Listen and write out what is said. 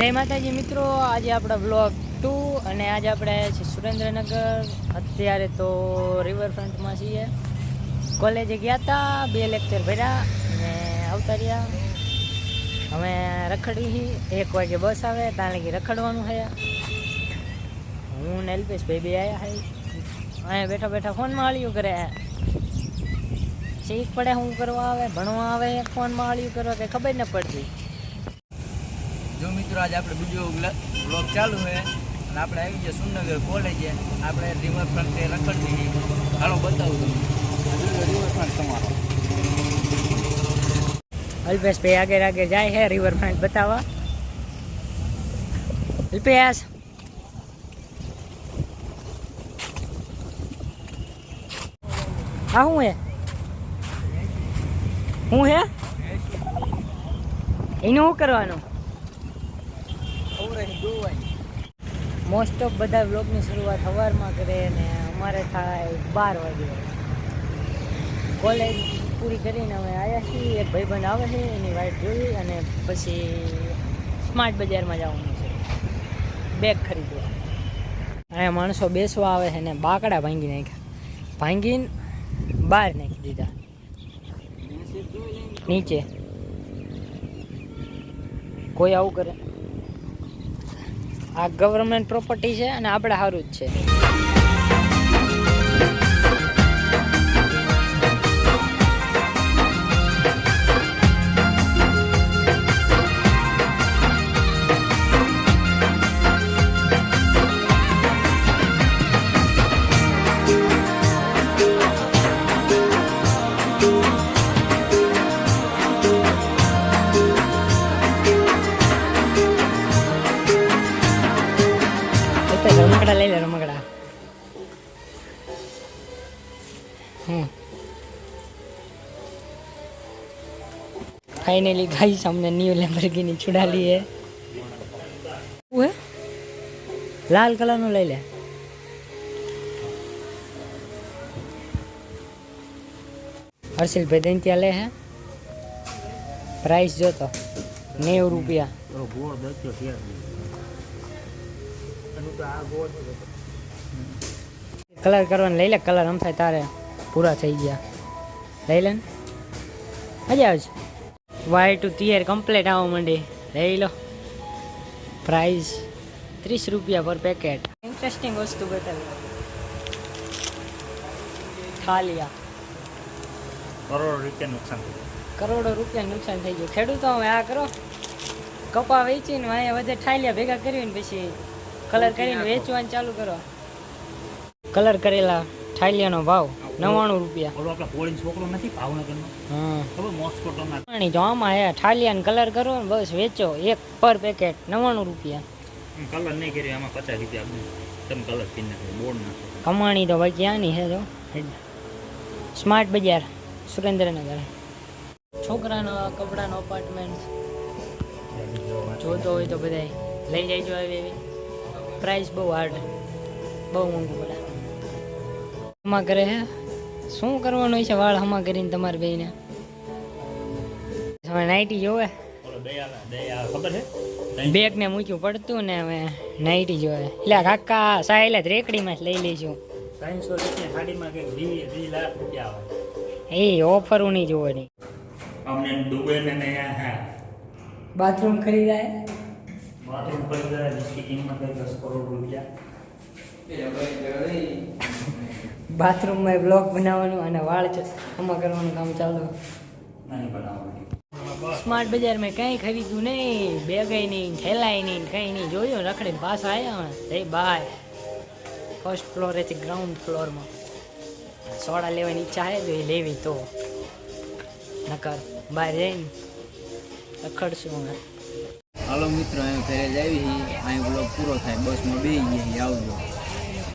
જય માતાજી મિત્રો, આજે આપણા બ્લોગ 2 અને આજે આપણે છે સુરેન્દ્રનગર. અત્યારે તો રિવરફ્રન્ટમાં છીએ. કોલેજે ગયા હતા, 2 લેક્ચર ભર્યા અને આવતા રહ્યા. અમે રખડી 1 વાગે બસ આવે, ત્યાં લગી રખડવાનું છે. હું ને અલ્પેશ ભાઈ બે આવ્યા છે. અહીંયા બેઠા બેઠા ફોનમાં હાલ્યું કરે. શીખ પડે શું કરવા આવે, ભણવા આવે, ફોનમાં હાલ્યું કરવા કંઈ ખબર ન પડતી. જો મિત્રો આજે આપણે બીજો બ્લોગ ચાલુ છે અને આપણે આવી ગયા સુરનગર કોલેજે. આપણે રિવરફ્રન્ટે રખડવી. હાલો બતાવું તમને રિવરફ્રન્ટ તમારો. અલ્પેશભાઈ આગળ આગળ જાય છે રિવરફ્રન્ટ બતાવવા. અલ્પેશ હા શું હે એનું શું કરવાનું? મોસ્ટ ઓફ બધા વ્લોગની શરૂઆત સવારમાં કરે ને અમારે થાય 12 વાગે. કોલેજ પૂરી કરીને અમે આવ્યા છીએ. એક ભાઈબંધ આવે છે, એની વાઈફ જોઈ અને પછી સ્માર્ટ બજારમાં જવાનું છે બેગ ખરીદવા. અહીંયા માણસો બેસવા આવે છે ને બાકડા ભાંગી નાખ્યા, ભાંગીને બહાર નાખી દીધા નીચે. કોઈ આવું કરે? આ ગવર્મેન્ટ પ્રોપર્ટી છે અને આપણે સારું જ છે. રમકડા લઈ લે, રમકડા. फाइनली गाइस हमने न्यू लैम्बोर्गिनी छुड़ा ली है. वो है लाल कलर नो ले ले. हर्षिल भेदंतिया ले है. प्राइस जो तो 90 रुपया. कलर करवाने लई ले. कलर हम થાય તારે પૂરા થઈ ગયા. લઈ લે ને, મજા આવે છે. વાઈટ તૈયાર કમ્પ્લીટ આવવા માંડી. લઈ લો. પ્રાઇસ 30 રૂપિયા પર પેકેટ. ઇન્ટરેસ્ટિંગ વસ્તુ બતાવી. થાલિયા કરોડો રૂપિયા નુકસાન થઈ ગયું. ખેડૂતો હવે આ કરો, કપા વેચીને અહીંયા વધે ઠાલિયા ભેગા કરીને પછી કલર કરીને વેચવાનું ચાલુ કરો. કલર કરેલા ઠાલિયાનો ભાવ 99 રૂપિયા. ઓલો આપણા પોળીનો છોકરો નથી ભાવનગરનો? હા ખબર, મોસ્કોટોના પાણી જો આમાં હે ઠાલિયાનો કલર કરો ને બસ વેચો. 1 પર પેકેટ 99 રૂપિયા. કલર નહીં કરી આમાં 50 રૂપિયા આપને. તમે કલર કરી નાખો, બોર્ડ નાખો. કમાણી તો ભાઈ ક્યાંની છે. જો સ્માર્ટ બજાર સુરેન્દ્રનગર. છોકરાનો કપડાનો અપાર્ટમેન્ટ જોતો હોય તો બધાય લઈ જઈજો. આવી પ્રાઇસ બહુ હાર્ડ, બહુ મોંઘું પડે. હમા કરે હે. શું કરવાનું હોય છે વાળ હમા કરીને તમારે બેને? હવે નાઇટી જોવે. બેગ ને મૂક્યું પડતું ને હવે નાઇટી જોવે. એટલે કાકા સાહેલ જ રેકડીમાં જ લઈ લઈશું. 300 એ ઓફર નહીં જોવાની. અમને ડૂબે ને બાથરૂમ ખરીદાય. બાથરૂમ ખરીદાય. जिसकी कीमत है 10 करोड़ रुपया. બાથરૂમમાં બ્લોક બનાવવાનું અને વાળ હમા કરવાનું કામ ચાલુ. નહીં બનાવવાનું. સ્માર્ટ બજારમાં કંઈ ખરીદ્યું નહીં, બેગાય નહીં, થેલાય નહીં, કંઈ નહીં. જોયું રખડીને પાછા આવ્યા. જય બાય. ફર્સ્ટ ફ્લોર છે, ગ્રાઉન્ડ ફ્લોરમાં. સોડા લેવાની ઈચ્છા છે તો એ લેવી, તો નકર બહાર જઈને રખડશું અમે. હાલો મિત્રો, અહીં ઘરે જ આવી. અહીં બ્લોગ પૂરો થાય. બસમાં બેસી ગયા. આવજો.